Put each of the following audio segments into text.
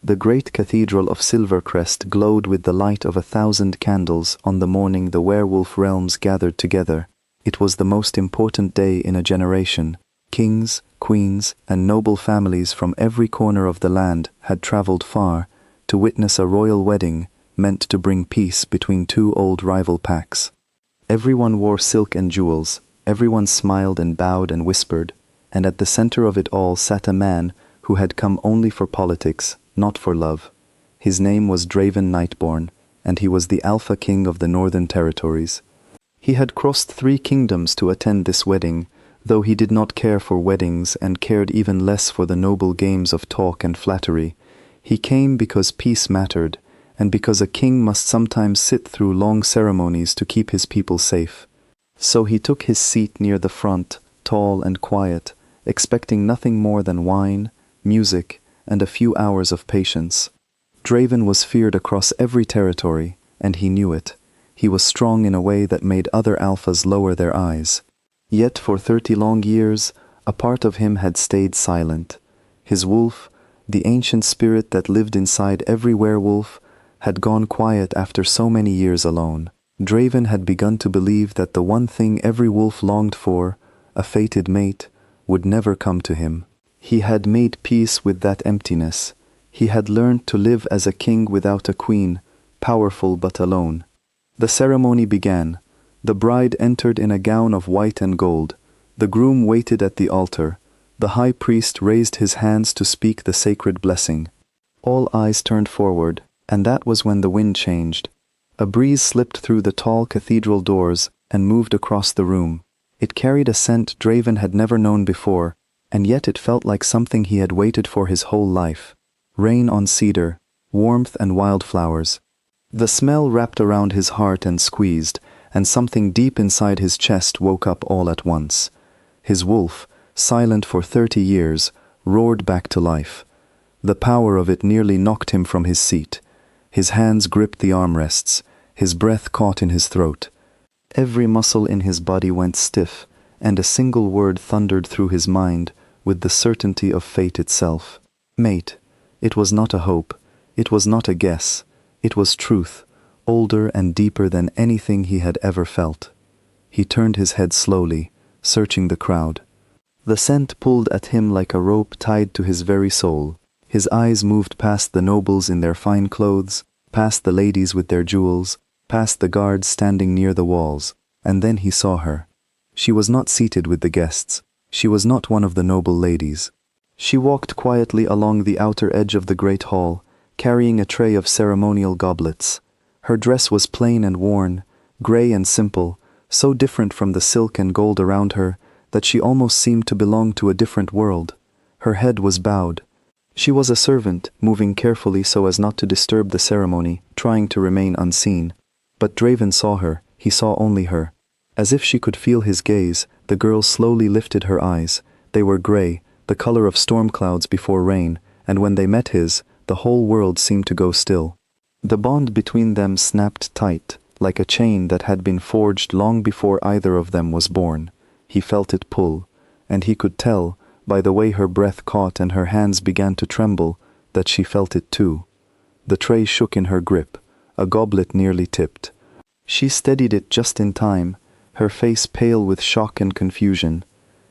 The great cathedral of Silvercrest glowed with the light of 1,000 candles on the morning the werewolf realms gathered together. It was the most important day in a generation. Kings, queens, and noble families from every corner of the land had traveled far to witness a royal wedding meant to bring peace between two old rival packs. Everyone wore silk and jewels, everyone smiled and bowed and whispered, and at the center of it all sat a man who had come only for politics, not for love. His name was Draven Nightborn, and he was the Alpha King of the Northern Territories. He had crossed 3 kingdoms to attend this wedding, though he did not care for weddings and cared even less for the noble games of talk and flattery. He came because peace mattered, and because a king must sometimes sit through long ceremonies to keep his people safe. So he took his seat near the front, tall and quiet, expecting nothing more than wine, music, and a few hours of patience. Draven was feared across every territory, and he knew it. He was strong in a way that made other alphas lower their eyes. Yet for 30 long years, a part of him had stayed silent. His wolf, the ancient spirit that lived inside every werewolf, had gone quiet after so many years alone. Draven had begun to believe that the one thing every wolf longed for, a fated mate, would never come to him. He had made peace with that emptiness. He had learned to live as a king without a queen, powerful but alone. The ceremony began. The bride entered in a gown of white and gold. The groom waited at the altar. The high priest raised his hands to speak the sacred blessing. All eyes turned forward, and that was when the wind changed. A breeze slipped through the tall cathedral doors and moved across the room. It carried a scent Draven had never known before, and yet it felt like something he had waited for his whole life. Rain on cedar, warmth and wildflowers. The smell wrapped around his heart and squeezed, and something deep inside his chest woke up all at once. His wolf, silent for 30 years, roared back to life. The power of it nearly knocked him from his seat. His hands gripped the armrests, his breath caught in his throat. Every muscle in his body went stiff, and a single word thundered through his mind with the certainty of fate itself. Mate. It was not a hope, it was not a guess, it was truth, older and deeper than anything he had ever felt. He turned his head slowly, searching the crowd. The scent pulled at him like a rope tied to his very soul. His eyes moved past the nobles in their fine clothes, past the ladies with their jewels, past the guards standing near the walls, and then he saw her. She was not seated with the guests. She was not one of the noble ladies. She walked quietly along the outer edge of the great hall, carrying a tray of ceremonial goblets. Her dress was plain and worn, grey and simple, so different from the silk and gold around her that she almost seemed to belong to a different world. Her head was bowed. She was a servant, moving carefully so as not to disturb the ceremony, trying to remain unseen. But Draven saw her, he saw only her. As if she could feel his gaze, the girl slowly lifted her eyes. They were grey, the color of storm clouds before rain, and when they met his, the whole world seemed to go still. The bond between them snapped tight, like a chain that had been forged long before either of them was born. He felt it pull, and he could tell, by the way her breath caught and her hands began to tremble, that she felt it too. The tray shook in her grip, a goblet nearly tipped. She steadied it just in time, her face pale with shock and confusion.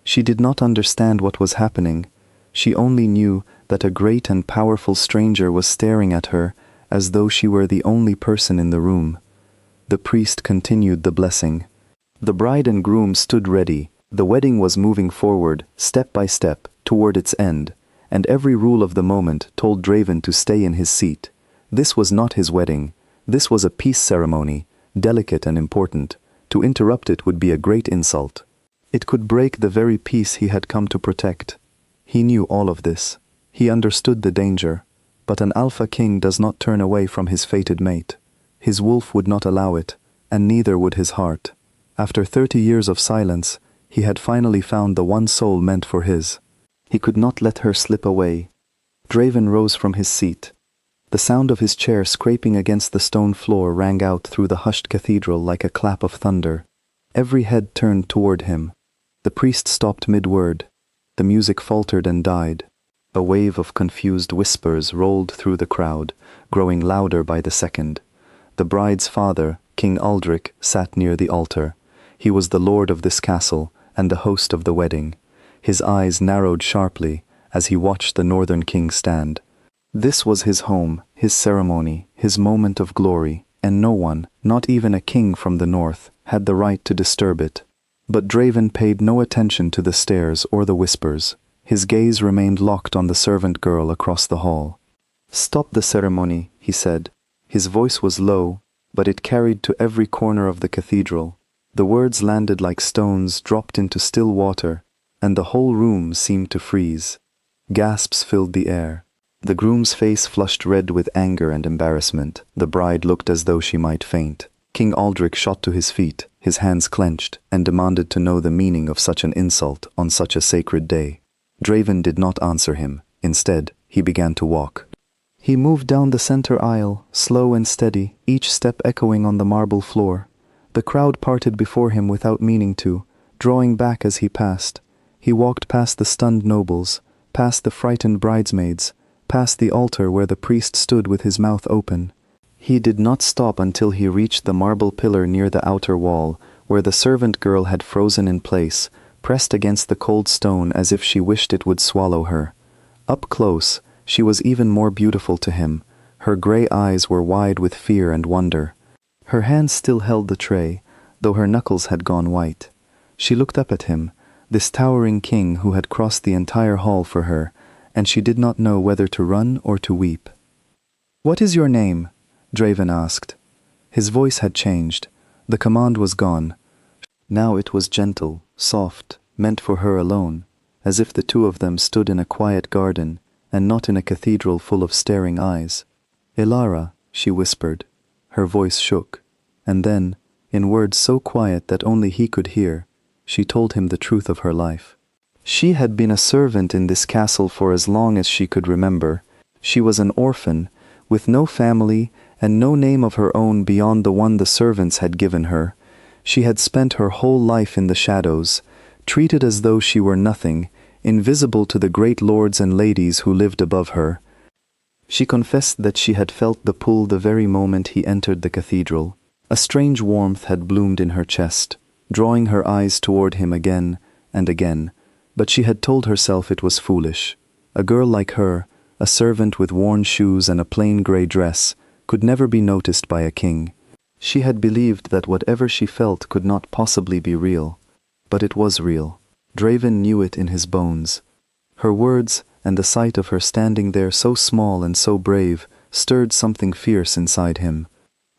She did not understand what was happening. She only knew that a great and powerful stranger was staring at her as though she were the only person in the room. The priest continued the blessing. The bride and groom stood ready. The wedding was moving forward, step by step, toward its end, and every rule of the moment told Draven to stay in his seat. This was not his wedding. This was a peace ceremony, delicate and important. To interrupt it would be a great insult. It could break the very peace he had come to protect. He knew all of this. He understood the danger. But an alpha king does not turn away from his fated mate. His wolf would not allow it, and neither would his heart. After 30 years of silence, he had finally found the one soul meant for his. He could not let her slip away. Draven rose from his seat. The sound of his chair scraping against the stone floor rang out through the hushed cathedral like a clap of thunder. Every head turned toward him. The priest stopped mid-word. The music faltered and died. A wave of confused whispers rolled through the crowd, growing louder by the second. The bride's father, King Aldric, sat near the altar. He was the lord of this castle and the host of the wedding. His eyes narrowed sharply as he watched the northern king stand. This was his home, his ceremony, his moment of glory, and no one, not even a king from the north, had the right to disturb it. But Draven paid no attention to the stares or the whispers. His gaze remained locked on the servant girl across the hall. "Stop the ceremony," he said. His voice was low, but it carried to every corner of the cathedral. The words landed like stones dropped into still water, and the whole room seemed to freeze. Gasps filled the air. The groom's face flushed red with anger and embarrassment. The bride looked as though she might faint. King Aldric shot to his feet, his hands clenched, and demanded to know the meaning of such an insult on such a sacred day. Draven did not answer him. Instead, he began to walk. He moved down the center aisle, slow and steady, each step echoing on the marble floor. The crowd parted before him without meaning to, drawing back as he passed. He walked past the stunned nobles, past the frightened bridesmaids, past the altar where the priest stood with his mouth open. He did not stop until he reached the marble pillar near the outer wall, where the servant girl had frozen in place, pressed against the cold stone as if she wished it would swallow her. Up close, she was even more beautiful to him. Her grey eyes were wide with fear and wonder. Her hands still held the tray, though her knuckles had gone white. She looked up at him, this towering king who had crossed the entire hall for her, and she did not know whether to run or to weep. "What is your name?" Draven asked. His voice had changed. The command was gone. Now it was gentle, soft, meant for her alone, as if the two of them stood in a quiet garden, and not in a cathedral full of staring eyes. "Elara," she whispered. Her voice shook, and then, in words so quiet that only he could hear, she told him the truth of her life. She had been a servant in this castle for as long as she could remember. She was an orphan, with no family and no name of her own beyond the one the servants had given her. She had spent her whole life in the shadows, treated as though she were nothing, invisible to the great lords and ladies who lived above her. She confessed that she had felt the pull the very moment he entered the cathedral. A strange warmth had bloomed in her chest, drawing her eyes toward him again and again, but she had told herself it was foolish. A girl like her, a servant with worn shoes and a plain grey dress, could never be noticed by a king. She had believed that whatever she felt could not possibly be real. But it was real. Draven knew it in his bones. Her words, and the sight of her standing there so small and so brave, stirred something fierce inside him.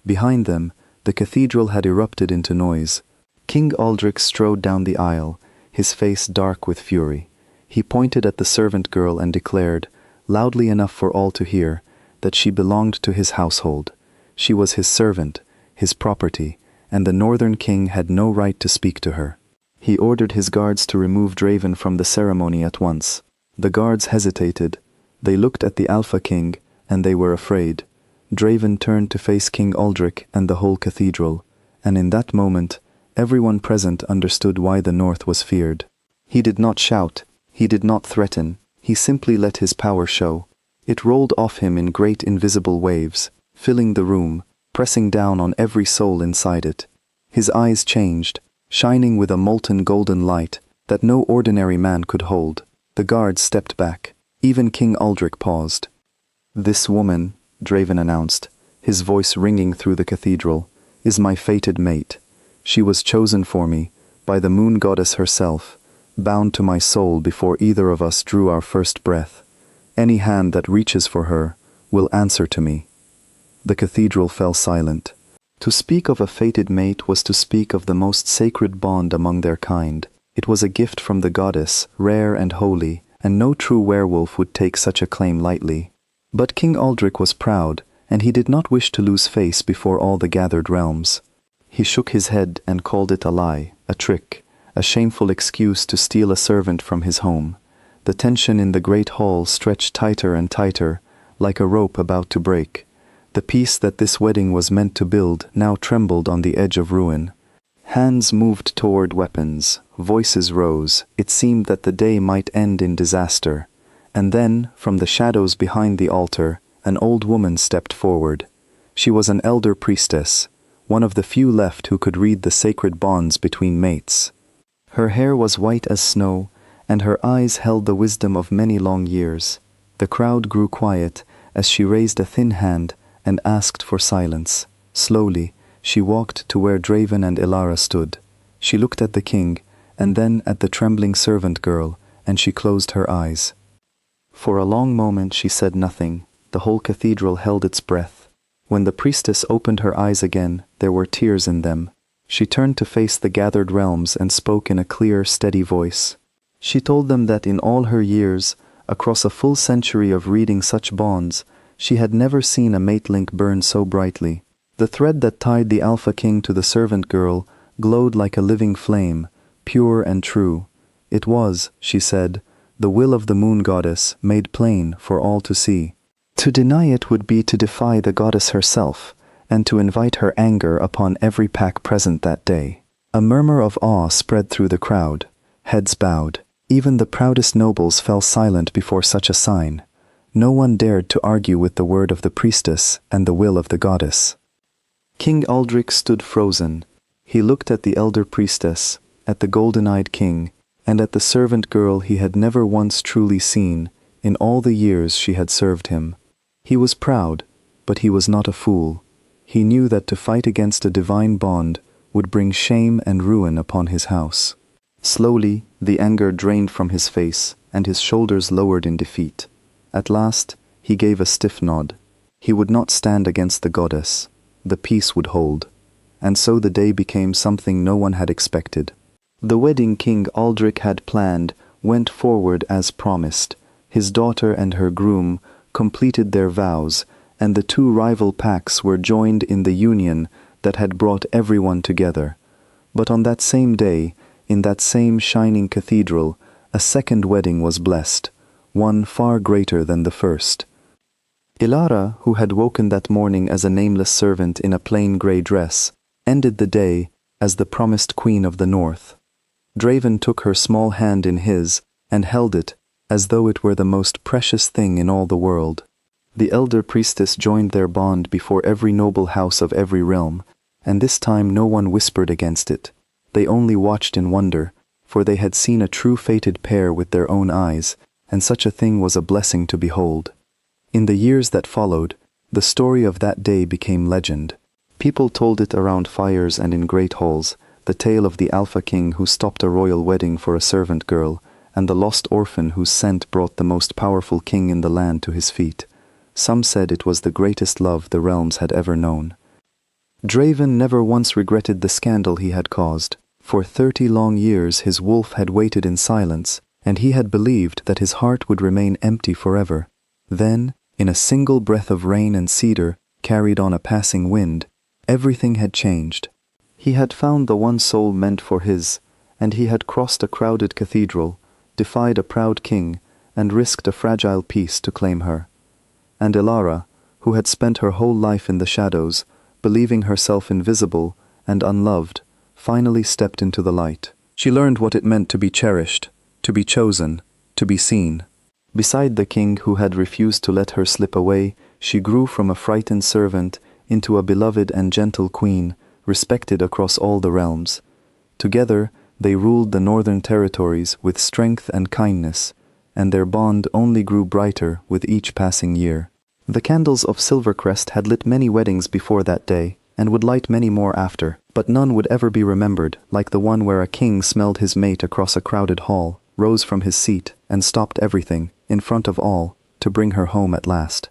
Behind them, the cathedral had erupted into noise. King Aldric strode down the aisle, his face dark with fury. He pointed at the servant girl and declared, loudly enough for all to hear, that she belonged to his household. She was his servant, his property, and the northern king had no right to speak to her. He ordered his guards to remove Draven from the ceremony at once. The guards hesitated. They looked at the Alpha King, and they were afraid. Draven turned to face King Aldric and the whole cathedral, and in that moment, everyone present understood why the North was feared. He did not shout, he did not threaten, he simply let his power show. It rolled off him in great invisible waves, filling the room, pressing down on every soul inside it. His eyes changed, shining with a molten golden light that no ordinary man could hold. The guards stepped back. Even King Aldric paused. "This woman," Draven announced, his voice ringing through the cathedral, "is my fated mate. She was chosen for me, by the moon goddess herself, bound to my soul before either of us drew our first breath. Any hand that reaches for her will answer to me." The cathedral fell silent. To speak of a fated mate was to speak of the most sacred bond among their kind. It was a gift from the goddess, rare and holy, and no true werewolf would take such a claim lightly. But King Aldric was proud, and he did not wish to lose face before all the gathered realms. He shook his head and called it a lie, a trick, a shameful excuse to steal a servant from his home. The tension in the great hall stretched tighter and tighter, like a rope about to break. The peace that this wedding was meant to build now trembled on the edge of ruin. Hands moved toward weapons, voices rose. It seemed that the day might end in disaster. And then, from the shadows behind the altar, an old woman stepped forward. She was an elder priestess, one of the few left who could read the sacred bonds between mates. Her hair was white as snow, and her eyes held the wisdom of many long years. The crowd grew quiet as she raised a thin hand and asked for silence. Slowly, she walked to where Draven and Ilara stood. She looked at the king, and then at the trembling servant girl, and she closed her eyes. For a long moment she said nothing. The whole cathedral held its breath. When the priestess opened her eyes again, there were tears in them. She turned to face the gathered realms and spoke in a clear, steady voice. She told them that in all her years, across a full century of reading such bonds, she had never seen a mate link burn so brightly. The thread that tied the Alpha King to the servant girl glowed like a living flame, pure and true. It was, she said, the will of the moon goddess made plain for all to see. To deny it would be to defy the goddess herself, and to invite her anger upon every pack present that day. A murmur of awe spread through the crowd. Heads bowed. Even the proudest nobles fell silent before such a sign. No one dared to argue with the word of the priestess and the will of the goddess. King Aldric stood frozen. He looked at the elder priestess, at the golden-eyed king, and at the servant girl he had never once truly seen in all the years she had served him. He was proud, but he was not a fool. He knew that to fight against a divine bond would bring shame and ruin upon his house. Slowly, the anger drained from his face, and his shoulders lowered in defeat. At last, he gave a stiff nod. He would not stand against the goddess. The peace would hold. And so the day became something no one had expected. The wedding King Aldric had planned went forward as promised. His daughter and her groom completed their vows, and the two rival packs were joined in the union that had brought everyone together. But on that same day, in that same shining cathedral, a second wedding was blessed, one far greater than the first. Ilara, who had woken that morning as a nameless servant in a plain grey dress, ended the day as the promised queen of the north. Draven took her small hand in his and held it as though it were the most precious thing in all the world. The elder priestess joined their bond before every noble house of every realm, and this time no one whispered against it. They only watched in wonder, for they had seen a true fated pair with their own eyes, and such a thing was a blessing to behold. In the years that followed, the story of that day became legend. People told it around fires and in great halls, the tale of the Alpha King who stopped a royal wedding for a servant girl, and the lost orphan whose scent brought the most powerful king in the land to his feet. Some said it was the greatest love the realms had ever known. Draven never once regretted the scandal he had caused. For 30 long years his wolf had waited in silence, and he had believed that his heart would remain empty forever. Then, in a single breath of rain and cedar carried on a passing wind, everything had changed. He had found the one soul meant for his, and he had crossed a crowded cathedral, defied a proud king, and risked a fragile peace to claim her. And Ilara, who had spent her whole life in the shadows, believing herself invisible and unloved, finally stepped into the light. She learned what it meant to be cherished, to be chosen, to be seen. Beside the king who had refused to let her slip away, she grew from a frightened servant into a beloved and gentle queen, respected across all the realms. Together, they ruled the northern territories with strength and kindness, and their bond only grew brighter with each passing year. The candles of Silvercrest had lit many weddings before that day, and would light many more after, but none would ever be remembered like the one where a king smelled his mate across a crowded hall, rose from his seat, and stopped everything, in front of all, to bring her home at last.